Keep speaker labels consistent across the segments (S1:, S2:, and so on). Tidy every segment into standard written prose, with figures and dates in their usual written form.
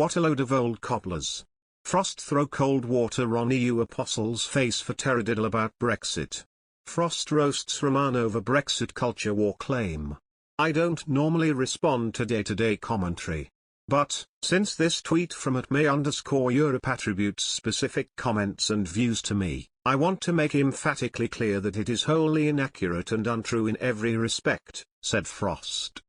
S1: What a load of old cobblers. Frost throw cold water on EU apostles' face for Taradiddle about Brexit. Frost roasts Rahman over Brexit culture war claim. I don't normally respond to day-to-day commentary. But, since this tweet from @May_Europe attributes specific comments and views to me, I want to make emphatically clear that it is wholly inaccurate and untrue in every respect, said Frost.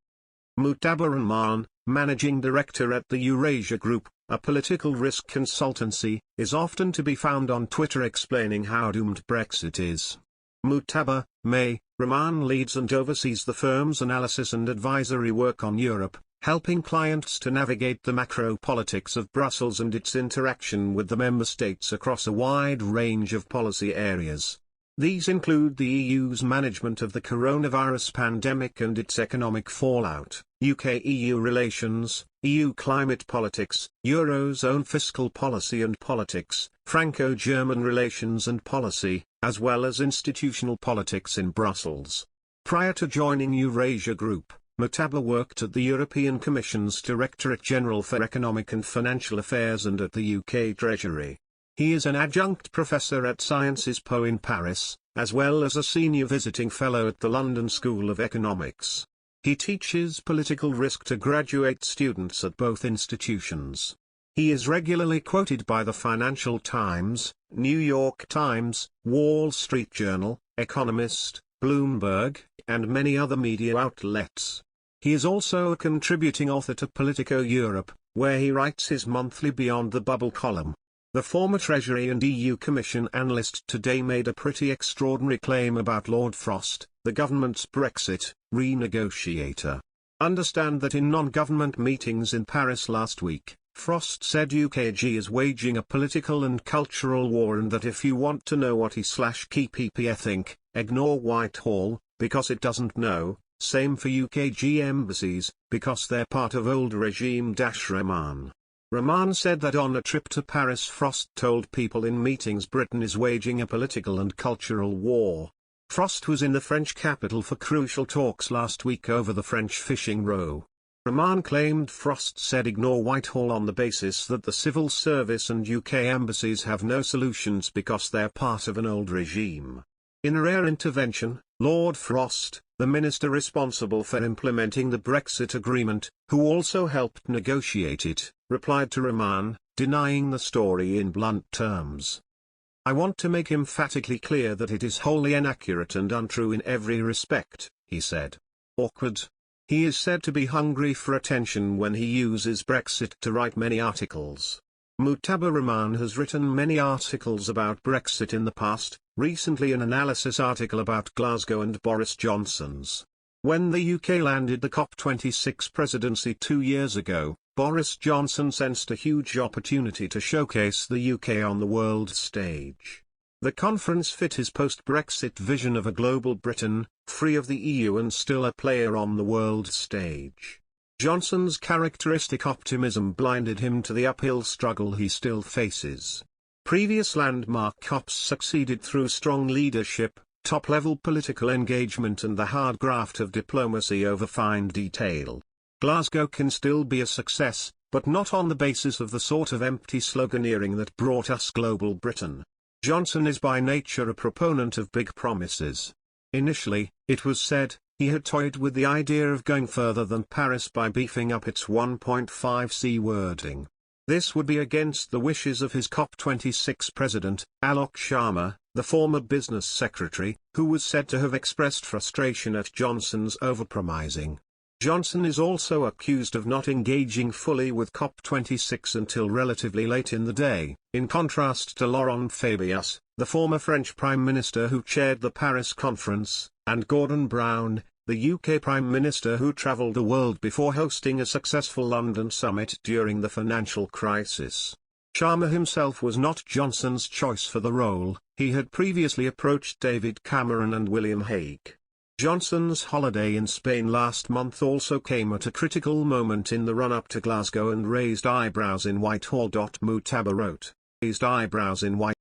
S1: Mujtaba Rahman, managing director at the Eurasia Group, a political risk consultancy, is often to be found on Twitter explaining how doomed Brexit is. Mujtaba, May, Rahman leads and oversees the firm's analysis and advisory work on Europe, helping clients to navigate the macro-politics of Brussels and its interaction with the member states across a wide range of policy areas. These include the EU's management of the coronavirus pandemic and its economic fallout, UK-EU relations, EU climate politics, Eurozone fiscal policy and politics, Franco-German relations and policy, as well as institutional politics in Brussels. Prior to joining Eurasia Group, Mujtaba worked at the European Commission's Directorate General for Economic and Financial Affairs and at the UK Treasury. He is an adjunct professor at Sciences Po in Paris, as well as a senior visiting fellow at the London School of Economics. He teaches political risk to graduate students at both institutions. He is regularly quoted by the Financial Times, New York Times, Wall Street Journal, Economist, Bloomberg, and many other media outlets. He is also a contributing author to Politico Europe, where he writes his monthly Beyond the Bubble column. The former Treasury and EU Commission analyst today made a pretty extraordinary claim about Lord Frost, the government's Brexit renegotiator. Understand that in non-government meetings in Paris last week, Frost said UKG is waging a political and cultural war and that if you want to know what he/KPP think, ignore Whitehall, because it doesn't know, same for UKG embassies, because they're part of old regime-Rahman. Rahman said that on a trip to Paris Frost told people in meetings Britain is waging a political and cultural war. Frost was in the French capital for crucial talks last week over the French fishing row. Rahman claimed Frost said ignore Whitehall on the basis that the civil service and UK embassies have no solutions because they're part of an old regime. In a rare intervention, Lord Frost, the minister responsible for implementing the Brexit agreement, who also helped negotiate it, replied to Rahman, denying the story in blunt terms. I want to make emphatically clear that it is wholly inaccurate and untrue in every respect, he said. Awkward. He is said to be hungry for attention when he uses Brexit to write many articles. Mujtaba Rahman has written many articles about Brexit in the past, recently an analysis article about Glasgow and Boris Johnson's. When the UK landed the COP26 presidency 2 years ago, Boris Johnson sensed a huge opportunity to showcase the UK on the world stage. The conference fit his post-Brexit vision of a global Britain, free of the EU and still a player on the world stage. Johnson's characteristic optimism blinded him to the uphill struggle he still faces. Previous landmark COPs succeeded through strong leadership, top-level political engagement and the hard graft of diplomacy over fine detail. Glasgow can still be a success, but not on the basis of the sort of empty sloganeering that brought us global Britain. Johnson is by nature a proponent of big promises. Initially, it was said, he had toyed with the idea of going further than Paris by beefing up its 1.5C wording. This would be against the wishes of his COP26 president, Alok Sharma, the former business secretary, who was said to have expressed frustration at Johnson's overpromising. Johnson is also accused of not engaging fully with COP26 until relatively late in the day, in contrast to Laurent Fabius, the former French Prime Minister who chaired the Paris conference, and Gordon Brown, the UK Prime Minister who travelled the world before hosting a successful London summit during the financial crisis. Sharma himself was not Johnson's choice for the role, he had previously approached David Cameron and William Hague. Johnson's holiday in Spain last month also came at a critical moment in the run-up to Glasgow and raised eyebrows in Whitehall. Mujtaba wrote, raised eyebrows in Whitehall.